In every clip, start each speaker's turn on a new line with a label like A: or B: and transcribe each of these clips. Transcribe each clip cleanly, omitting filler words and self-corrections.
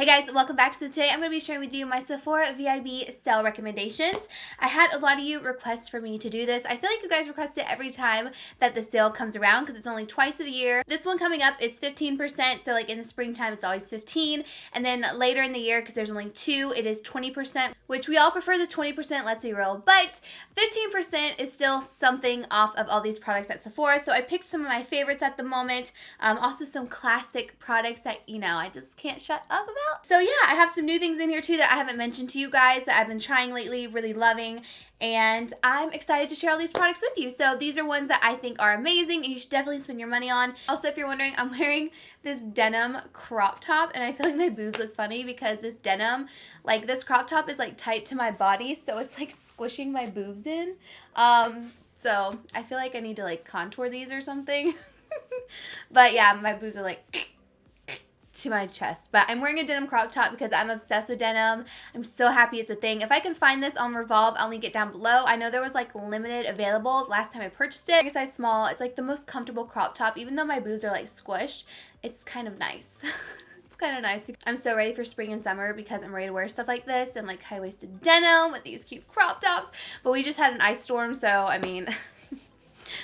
A: Hey guys, welcome back. So today I'm going to be sharing with you my Sephora VIB sale recommendations. I had a lot of you request for me to do this. I feel like you guys request it every time that the sale comes around because it's only twice a year. This one coming up is 15%, so like in the springtime it's always 15, and then later in the year, because there's only two, it is 20%, which we all prefer the 20%, let's be real, but 15% is still something off of all these products at Sephora, so I picked some of my favorites at the moment, also some classic products that, you know, I just can't shut up about. So yeah, I have some new things in here too that I haven't mentioned to you guys that I've been trying lately, really loving, and I'm excited to share all these products with you. So these are ones that I think are amazing and you should definitely spend your money on. Also, if you're wondering, I'm wearing this denim crop top and I feel like my boobs look funny because this denim, like this crop top is like tight to my body, so it's like squishing my boobs in. So I feel like I need to like contour these or something. But yeah, my boobs are like to my chest. But I'm wearing a denim crop top because I'm obsessed with denim. I'm so happy it's a thing. If I can find this on Revolve, I'll link it down below. I know there was like limited available last time I purchased it. Size small. It's like the most comfortable crop top. Even though my boobs are like squished, it's kind of nice. It's kind of nice. I'm so ready for spring and summer because I'm ready to wear stuff like this and like high-waisted denim with these cute crop tops. But we just had an ice storm, so I mean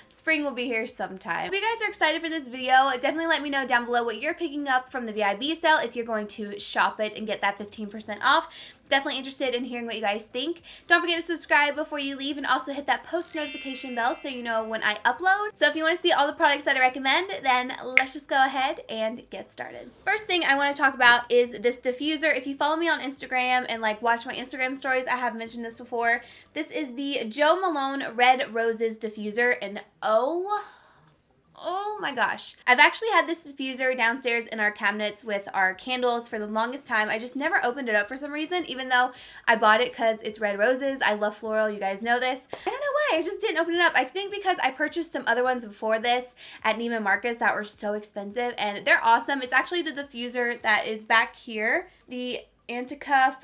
A: spring will be here sometime. If you guys are excited for this video, definitely let me know down below what you're picking up from the VIB sale if you're going to shop it and get that 15% off. Definitely interested in hearing what you guys think. Don't forget to subscribe before you leave and also hit that post notification bell so you know when I upload. So if you want to see all the products that I recommend, then let's just go ahead and get started. First thing I want to talk about is this diffuser. If you follow me on Instagram and like watch my Instagram stories, I have mentioned this before. This is the Jo Malone Red Roses diffuser, and oh my gosh. I've actually had this diffuser downstairs in our cabinets with our candles for the longest time. I just never opened it up for some reason, even though I bought it because it's red roses. I love floral. You guys know this. I don't know why. I just didn't open it up. I think because I purchased some other ones before this at Neiman Marcus that were so expensive, and they're awesome. It's actually the diffuser that is back here. The Antica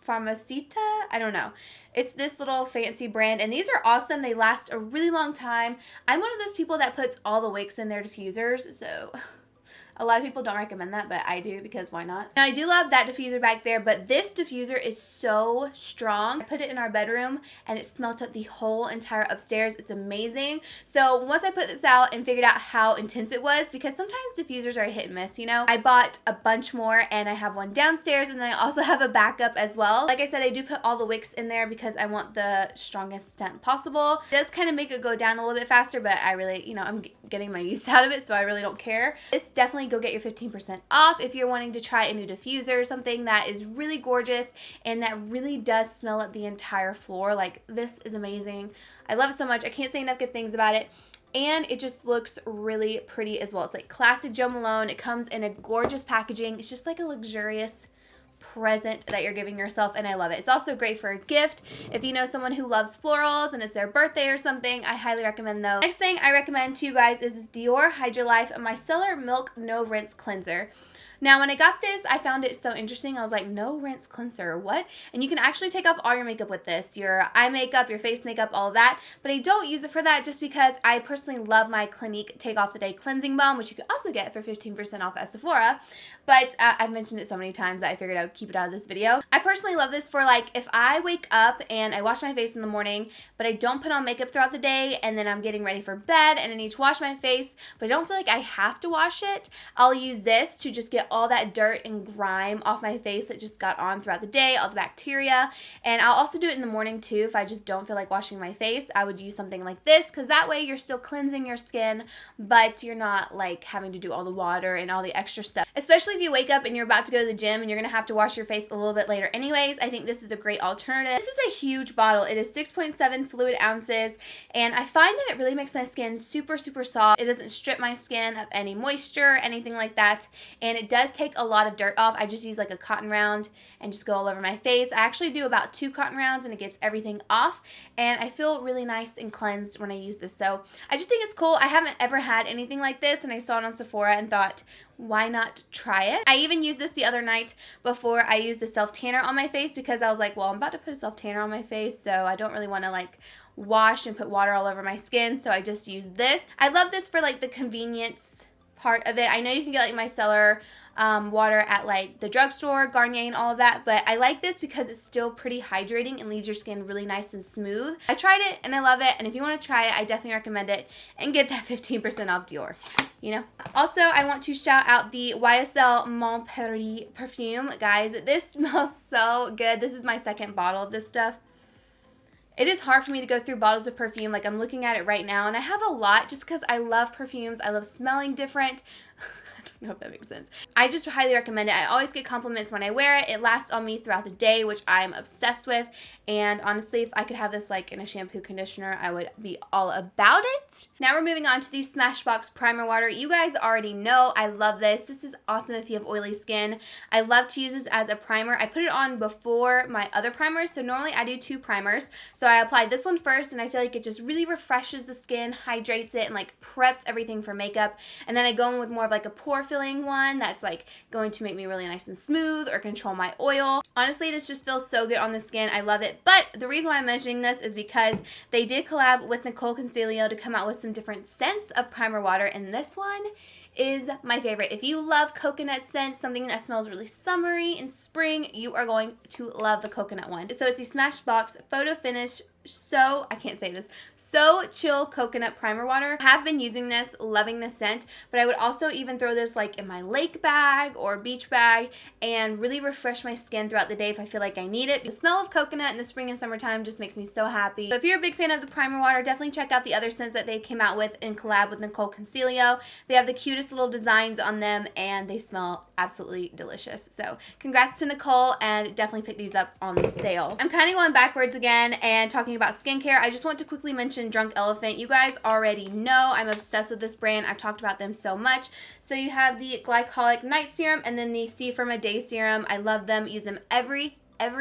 A: Farmacita? I don't know. It's this little fancy brand, and these are awesome. They last a really long time. I'm one of those people that puts all the wicks in their diffusers, so a lot of people don't recommend that, but I do because why not? Now, I do love that diffuser back there, but this diffuser is so strong. I put it in our bedroom, and it smelt up the whole entire upstairs. It's amazing. So once I put this out and figured out how intense it was, because sometimes diffusers are a hit and miss, you know, I bought a bunch more, and I have one downstairs, and then I also have a backup as well. Like I said, I do put all the wicks in there because I want the strongest scent possible. It does kind of make it go down a little bit faster, but I really, you know, I'm getting my use out of it, so I really don't care. This definitely go get your 15% off if you're wanting to try a new diffuser, something that is really gorgeous and that really does smell up the entire floor. Like, this is amazing. I love it so much. I can't say enough good things about it. And it just looks really pretty as well. It's like classic Jo Malone. It comes in a gorgeous packaging. It's just like a luxurious present that you're giving yourself, and I love it. It's also great for a gift. If you know someone who loves florals and it's their birthday or something, I highly recommend those. Next thing I recommend to you guys is this Dior Hydra Micellar Milk No Rinse Cleanser. Now, when I got this, I found it so interesting. I was like, no rinse cleanser, what? And you can actually take off all your makeup with this, your eye makeup, your face makeup, all of that. But I don't use it for that just because I personally love my Clinique Take Off the Day Cleansing Balm, which you can also get for 15% off at Sephora. But I've mentioned it so many times that I figured I would keep it out of this video. I personally love this for like if I wake up and I wash my face in the morning, but I don't put on makeup throughout the day, and then I'm getting ready for bed and I need to wash my face, but I don't feel like I have to wash it, I'll use this to just get all that dirt and grime off my face that just got on throughout the day, all the bacteria. And I'll also do it in the morning too. If I just don't feel like washing my face, I would use something like this, because that way you're still cleansing your skin, but you're not like having to do all the water and all the extra stuff. Especially if you wake up and you're about to go to the gym and you're going to have to wash your face a little bit later anyways, I think this is a great alternative. This is a huge bottle. It is 6.7 fluid ounces, and I find that it really makes my skin super, super soft. It doesn't strip my skin of any moisture, anything like that, and it does take a lot of dirt off. I just use like a cotton round and just go all over my face. I actually do about 2 cotton rounds and it gets everything off, and I feel really nice and cleansed when I use this. So I just think it's cool. I haven't ever had anything like this, and I saw it on Sephora and thought, why not try it? I even used this the other night before I used a self tanner on my face, because I was like, well, I'm about to put a self tanner on my face, so I don't really want to like wash and put water all over my skin, so I just used this. I love this for like the convenience part of it. I know you can get like micellar water at like the drugstore, Garnier and all of that, but I like this because it's still pretty hydrating and leaves your skin really nice and smooth. I tried it and I love it, and if you want to try it, I definitely recommend it and get that 15% off Dior, you know. Also, I want to shout out the YSL Mon Paris perfume. Guys, this smells so good. This is my second bottle of this stuff. It is hard for me to go through bottles of perfume. Like, I'm looking at it right now, and I have a lot just because I love perfumes. I love smelling different. I don't know if that makes sense. I just highly recommend it. I always get compliments when I wear it. It lasts on me throughout the day, which I'm obsessed with. And honestly, if I could have this like in a shampoo conditioner, I would be all about it. Now we're moving on to the Smashbox Primer Water. You guys already know I love this. This is awesome if you have oily skin. I love to use this as a primer. I put it on before my other primers, so normally I do 2 primers. So I applied this one first, and I feel like it just really refreshes the skin, hydrates it, and like preps everything for makeup. And then I go in with more of like a pore filling one that's like going to make me really nice and smooth or control my oil. Honestly, this just feels so good on the skin. I love it. But the reason why I'm mentioning this is because they did collab with Nicole Consiglio to come out with some different scents of primer water, and this one is my favorite. If you love coconut scents, something that smells really summery in spring, you are going to love the coconut one. So it's the Smashbox Photo Finish I can't say this, So Chill Coconut Primer Water. I have been using this, loving this scent, but I would also even throw this like in my lake bag or beach bag and really refresh my skin throughout the day if I feel like I need it. The smell of coconut in the spring and summertime just makes me so happy. So if you're a big fan of the primer water, definitely check out the other scents that they came out with in collab with Nicole Consiglio. They have the cutest little designs on them and they smell absolutely delicious. So congrats to Nicole, and definitely pick these up on the sale. I'm kind of going backwards again and talking about skincare. I just want to quickly mention Drunk Elephant. You guys already know I'm obsessed with this brand. I've talked about them so much. So you have the Glycolic Night Serum and then the Sephora Day Serum. I love them. Use them every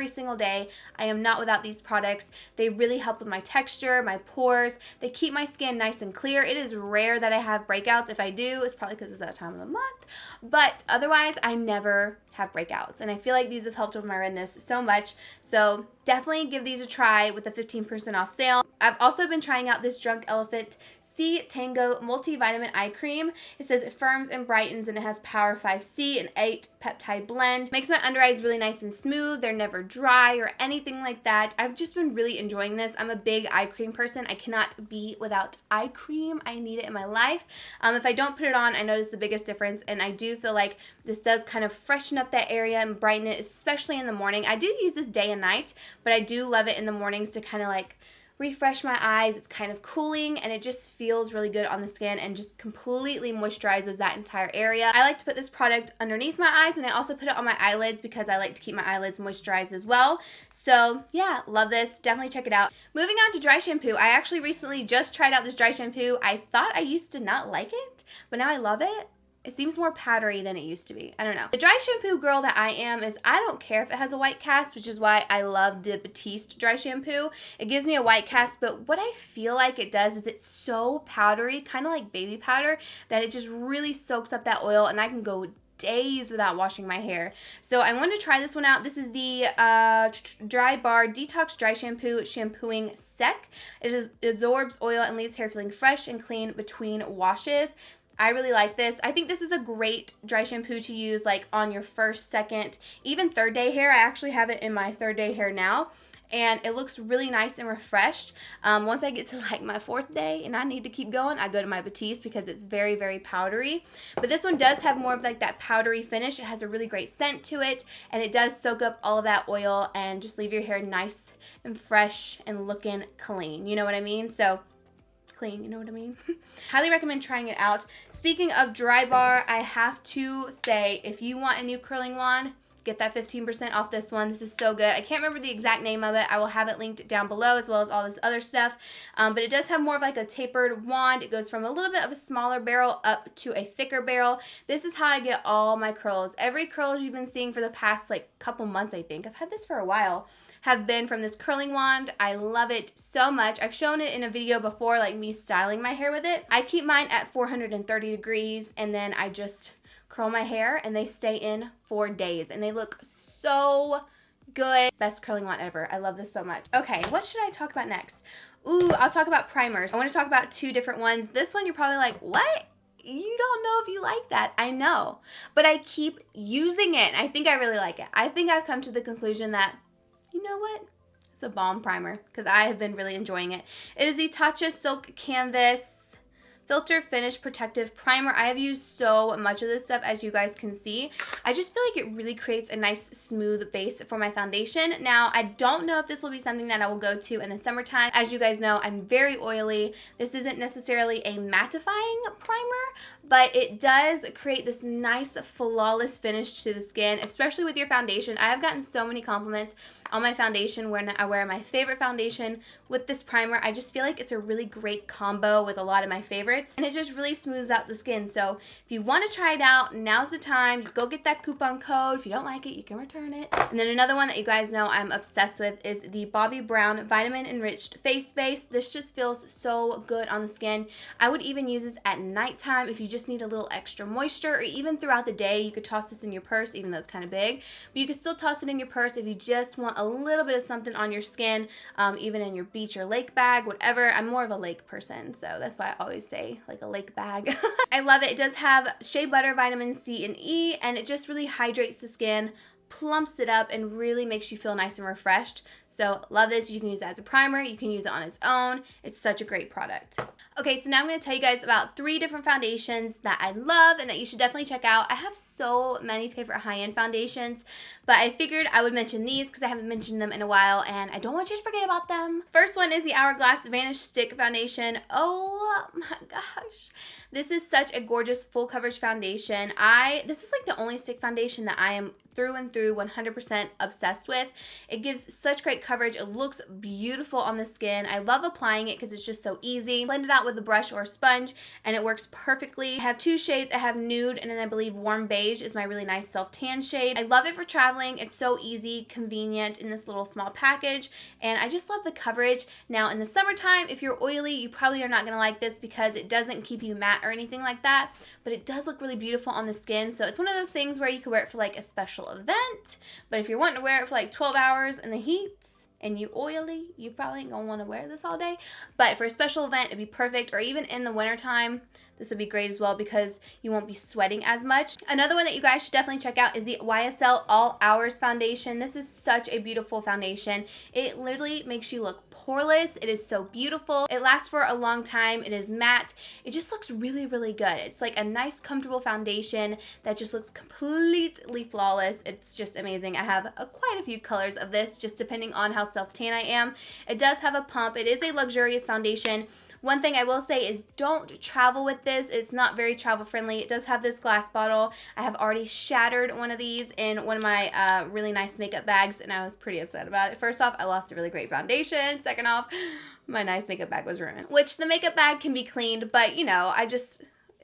A: single day. I am not without these products. They really help with my texture, my pores. They keep my skin nice and clear. It is rare that I have breakouts. If I do, it's probably because it's that time of the month. But otherwise, I never have breakouts. And I feel like these have helped with my redness so much. So definitely give these a try with the 15% off sale. I've also been trying out this Drunk Elephant C Tango Multivitamin Eye Cream. It says it firms and brightens, and it has Power 5C and 8 peptide blend. Makes my under eyes really nice and smooth. They're never dry or anything like that. I've just been really enjoying this. I'm a big eye cream person. I cannot be without eye cream. I need it in my life. If I don't put it on, I notice the biggest difference, and I do feel like this does kind of freshen up that area and brighten it, especially in the morning. I do use this day and night, but I do love it in the mornings to kind of like refresh my eyes. It's kind of cooling and it just feels really good on the skin and just completely moisturizes that entire area. I like to put this product underneath my eyes, and I also put it on my eyelids because I like to keep my eyelids moisturized as well. So yeah, love this. Definitely check it out. Moving on to dry shampoo. I actually recently just tried out this dry shampoo. I thought I used to not like it, but now I love it. It seems more powdery than it used to be. I don't know. The dry shampoo girl that I am is I don't care if it has a white cast, which is why I love the Batiste dry shampoo. It gives me a white cast, but what I feel like it does is it's so powdery, kind of like baby powder, that it just really soaks up that oil, and I can go days without washing my hair. So I wanted to try this one out. This is the Dry Bar Detox Dry Shampoo Shampooing Sec. It absorbs oil and leaves hair feeling fresh and clean between washes. I really like this. I think this is a great dry shampoo to use like on your first, second, even third day hair. I actually have it in my third day hair now, and it looks really nice and refreshed. Once I get to like my fourth day and I need to keep going, I go to my Batiste because it's very, very powdery. But this one does have more of like that powdery finish. It has a really great scent to it, and it does soak up all of that oil and just leave your hair nice and fresh and looking clean. You know what I mean? So clean, you know what I mean? Highly recommend trying it out. Speaking of Dry Bar, I have to say, if you want a new curling wand, get that 15% off this one. This is so good. I can't remember the exact name of it. I will have it linked down below as well as all this other stuff. But it does have more of like a tapered wand. It goes from a little bit of a smaller barrel up to a thicker barrel. This is how I get all my curls. Every curls you've been seeing for the past like couple months, I think. I've had this for a while. Have been from this curling wand. I love it so much. I've shown it in a video before, like me styling my hair with it. I keep mine at 430 degrees, and then I just curl my hair, and they stay in for days, and they look so good. Best curling wand ever. I love this so much. Okay, what should I talk about next? Ooh, I'll talk about primers. I want to talk about 2 different ones. This one you're probably like, what? you don't know if you like that. I know. But I keep using it. I think I really like it. I think I've come to the conclusion that, you know what? It's a balm primer because I have been really enjoying it. It is the Tatcha Silk Canvas Filter Finish Protective Primer. I have used so much of this stuff, as you guys can see. I just feel like it really creates a nice smooth base for my foundation. Now, I don't know if this will be something that I will go to in the summertime. As you guys know, I'm very oily. This isn't necessarily a mattifying primer, but it does create this nice, flawless finish to the skin, especially with your foundation. I have gotten so many compliments on my foundation when I wear my favorite foundation with this primer. I just feel like it's a really great combo with a lot of my favorites, and it just really smooths out the skin. So if you want to try it out, now's the time. Go get that coupon code. If you don't like it, you can return it. And then another one that you guys know I'm obsessed with is the Bobbi Brown Vitamin Enriched Face Base. This just feels so good on the skin. I would even use this at nighttime if you just need a little extra moisture, or even throughout the day. You could toss this in your purse, even though it's kind of big, but you could still toss it in your purse if you just want a little bit of something on your skin, even in your beach or lake bag, whatever. I'm more of a lake person, so that's why I always say like a lake bag. I love it. It does have shea butter, vitamin C and E, and it just really hydrates the skin, plumps it up, and really makes you feel nice and refreshed. So love this. You can use it as a primer. You can use it on its own. It's such a great product. Okay, so now I'm going to tell you guys about 3 different foundations that I love and that you should definitely check out. I have so many favorite high-end foundations, but I figured I would mention these because I haven't mentioned them in a while, and I don't want you to forget about them. First one is the Hourglass Vanish Stick Foundation. Oh my gosh. This is such a gorgeous full coverage foundation. This is like the only stick foundation that I am through and through 100% obsessed with. It gives such great coverage. It looks beautiful on the skin. I love applying it because it's just so easy. Blend it out with a brush or a sponge and it works perfectly. I have 2 shades. I have nude, and then I believe warm beige is my really nice self-tan shade. I love it for traveling. It's so easy, convenient in this little small package, and I just love the coverage. Now in the summertime, if you're oily, you probably are not going to like this because it doesn't keep you matte or anything like that, but it does look really beautiful on the skin. So it's one of those things where you could wear it for like a special event, but if you're wanting to wear it for like 12 hours in the heat and you oily, you probably ain't gonna want to wear this all day. But for a special event, it'd be perfect, or even in the wintertime, this would be great as well because you won't be sweating as much. Another one that you guys should definitely check out is the YSL All Hours Foundation. This is such a beautiful foundation. It literally makes you look poreless. It is so beautiful. It lasts for a long time. It is matte. It just looks really, really good. It's like a nice, comfortable foundation that just looks completely flawless. It's just amazing. I have quite a few colors of this, just depending on how self-tan I am. It does have a pump. It is a luxurious foundation. One thing I will say is don't travel with this. It's not very travel friendly. It does have this glass bottle. I have already shattered one of these in one of my really nice makeup bags, and I was pretty upset about it. First off, I lost a really great foundation. Second off, my nice makeup bag was ruined. Which the makeup bag can be cleaned, but you know,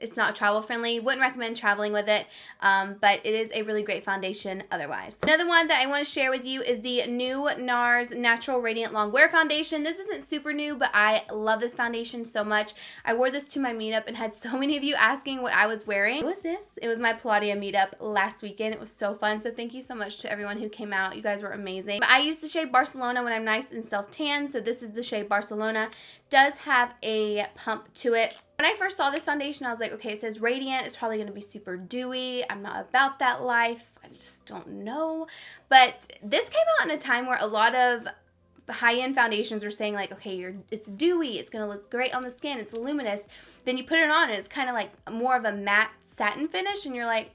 A: it's not travel friendly. Wouldn't recommend traveling with it, but it is a really great foundation otherwise. Another one that I want to share with you is the new NARS Natural Radiant Long Wear Foundation. This isn't super new, but I love this foundation so much. I wore this to my meetup and had so many of you asking what I was wearing. What was this? It was my Pilates meetup last weekend. It was so fun, so thank you so much to everyone who came out. You guys were amazing. But I use the shade Barcelona when I'm nice and self-tan, so this is the shade Barcelona. Does have a pump to it. When I first saw this foundation, I was like, okay, it says radiant. It's probably going to be super dewy. I'm not about that life. I just don't know. But this came out in a time where a lot of high-end foundations were saying like, okay, it's dewy. It's going to look great on the skin. It's luminous. Then you put it on and it's kind of like more of a matte satin finish. And you're like,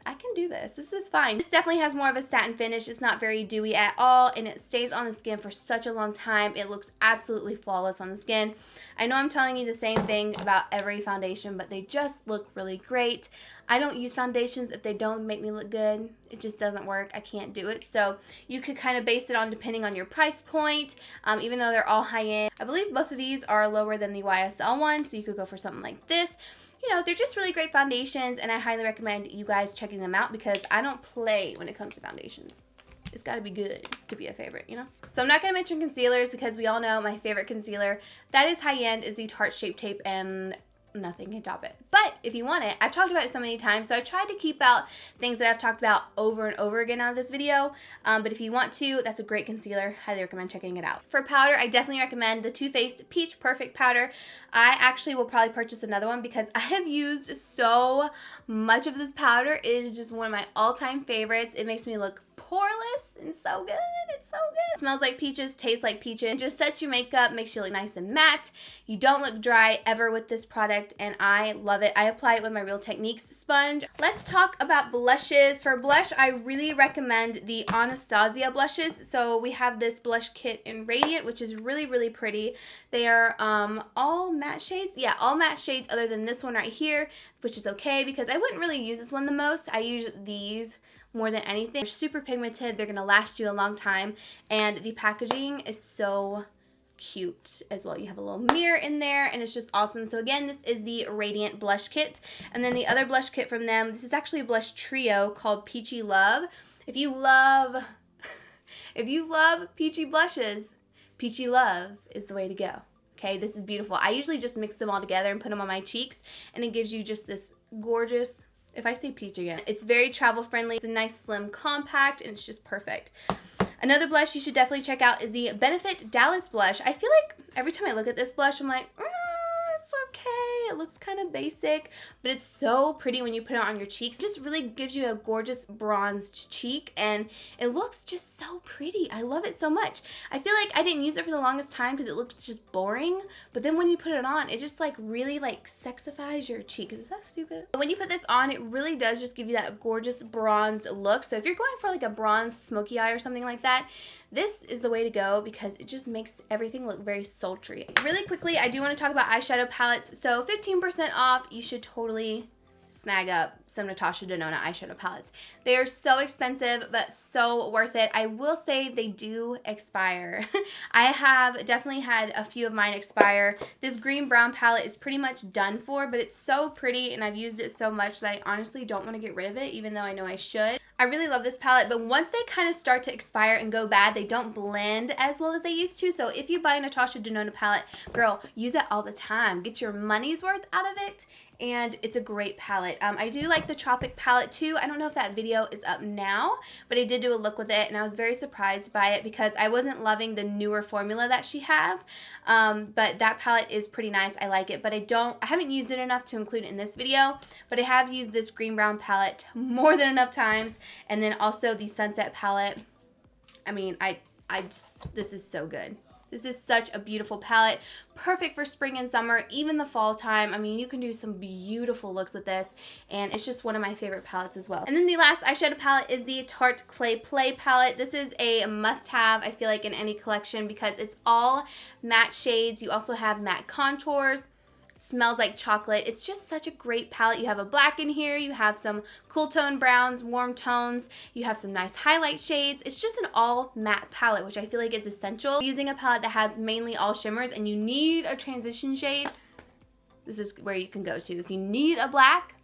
A: I can do this. This is fine. This definitely has more of a satin finish. It's not very dewy at all, and it stays on the skin for such a long time. It looks absolutely flawless on the skin. I know I'm telling you the same thing about every foundation, but they just look really great. I don't use foundations if they don't make me look good. It just doesn't work. I can't do it. So you could kind of base it on depending on your price point, even though they're all high-end. I believe both of these are lower than the YSL one, so you could go for something like this. You know, they're just really great foundations, and I highly recommend you guys checking them out because I don't play when it comes to foundations. It's got to be good to be a favorite, you know? So I'm not going to mention concealers because we all know my favorite concealer that is high-end is the Tarte Shape Tape and nothing can top it. But if you want it, I've talked about it so many times, so I tried to keep out things that I've talked about over and over again out of this video. But if you want to, that's a great concealer. Highly recommend checking it out. For powder, I definitely recommend the Too Faced Peach Perfect Powder. I actually will probably purchase another one because I have used so much of this powder. It is just one of my all-time favorites. It makes me look poreless and so good. It's so good. It smells like peaches, tastes like peaches. It just sets your makeup, makes you look nice and matte. You don't look dry ever with this product, and I love it. I apply it with my Real Techniques sponge. Let's talk about blushes. For blush, I really recommend the Anastasia blushes. So we have this blush kit in Radiant, which is really, really pretty. They are all matte shades. Yeah, all matte shades other than this one right here, which is okay because I wouldn't really use this one the most. I use these more than anything. They're super pigmented. They're going to last you a long time. And the packaging is so cute as well. You have a little mirror in there and it's just awesome. So again, this is the Radiant blush kit. And then the other blush kit from them, this is actually a blush trio called Peachy Love. If you love peachy blushes, Peachy Love is the way to go. Okay, this is beautiful. I usually just mix them all together and put them on my cheeks, and it gives you just this gorgeous, if I say peach again, it's very travel friendly. It's a nice slim compact and it's just perfect. Another blush you should definitely check out is the Benefit Dallas blush. I feel like every time I look at this blush, I'm like, it's okay. It looks kind of basic, but it's so pretty when you put it on your cheeks. It just really gives you a gorgeous bronzed cheek and it looks just so pretty. I love it so much. I feel like I didn't use it for the longest time because it looked just boring, but then when you put it on, it just like really like sexifies your cheek. Is that stupid? But when you put this on, it really does just give you that gorgeous bronzed look. So if you're going for like a bronze smoky eye or something like that, this is the way to go because it just makes everything look very sultry. Really quickly, I do want to talk about eyeshadow palettes. So 15% off, you should totally snag up some Natasha Denona eyeshadow palettes. They are so expensive, but so worth it. I will say they do expire. I have definitely had a few of mine expire. This green brown palette is pretty much done for, but it's so pretty and I've used it so much that I honestly don't want to get rid of it, even though I know I should. I really love this palette, but once they kind of start to expire and go bad, they don't blend as well as they used to. So if you buy a Natasha Denona palette, girl, use it all the time. Get your money's worth out of it. And it's a great palette. I do like the Tropic palette too. I don't know if that video is up now, but I did do a look with it and I was very surprised by it because I wasn't loving the newer formula that she has. But that palette is pretty nice. I like it, but I haven't used it enough to include it in this video, but I have used this green brown palette more than enough times. And then also the Sunset palette. I mean, this is so good. This is such a beautiful palette, perfect for spring and summer, even the fall time. I mean, you can do some beautiful looks with this, and it's just one of my favorite palettes as well. And then the last eyeshadow palette is the Tarte Clay Play palette. This is a must-have, I feel like, in any collection because it's all matte shades. You also have matte contours. Smells like chocolate. It's just such a great palette. You have a black in here, you have some cool tone browns, warm tones, you have some nice highlight shades. It's just an all matte palette, which I feel like is essential. Using a palette that has mainly all shimmers and you need a transition shade, this is where you can go to. If you need a black,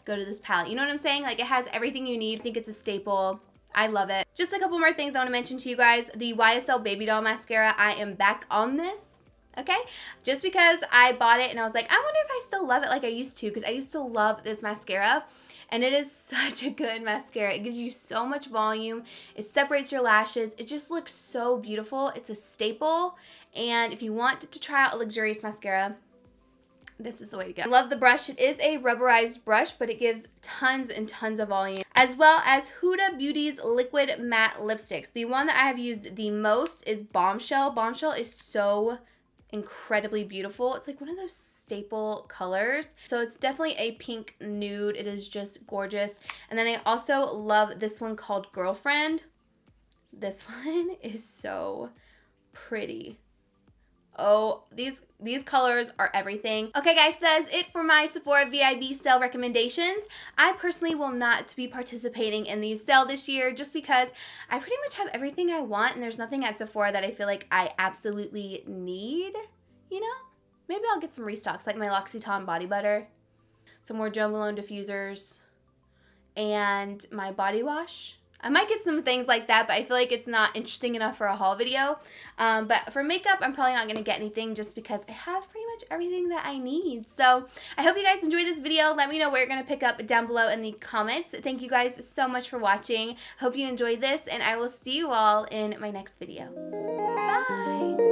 A: go to this palette. You know what I'm saying? Like, it has everything you need. I think it's a staple. I love it. Just a couple more things I want to mention to you guys. The YSL Baby Doll Mascara. I am back on this. Okay, just because I bought it and I was like, I wonder if I still love it like I used to, because I used to love this mascara, and it is such a good mascara. It gives you so much volume. It separates your lashes. It just looks so beautiful. It's a staple, and if you want to try out a luxurious mascara, this is the way to go. I love the brush. It is a rubberized brush, but it gives tons and tons of volume. As well as Huda Beauty's Liquid Matte Lipsticks. The one that I have used the most is Bombshell. Bombshell is so incredibly beautiful. It's like one of those staple colors. So it's definitely a pink nude. It is just gorgeous. And then I also love this one called Girlfriend. This one is so pretty. Oh, these colors are everything. Okay guys, that is it for my Sephora VIB sale recommendations. I personally will not be participating in the sale this year just because I pretty much have everything I want and there's nothing at Sephora that I feel like I absolutely need, you know? Maybe I'll get some restocks like my L'Occitane body butter, some more Jo Malone diffusers, and my body wash. I might get some things like that, but I feel like it's not interesting enough for a haul video. But for makeup, I'm probably not going to get anything just because I have pretty much everything that I need. So I hope you guys enjoyed this video. Let me know what you're going to pick up down below in the comments. Thank you guys so much for watching. Hope you enjoyed this, and I will see you all in my next video. Bye!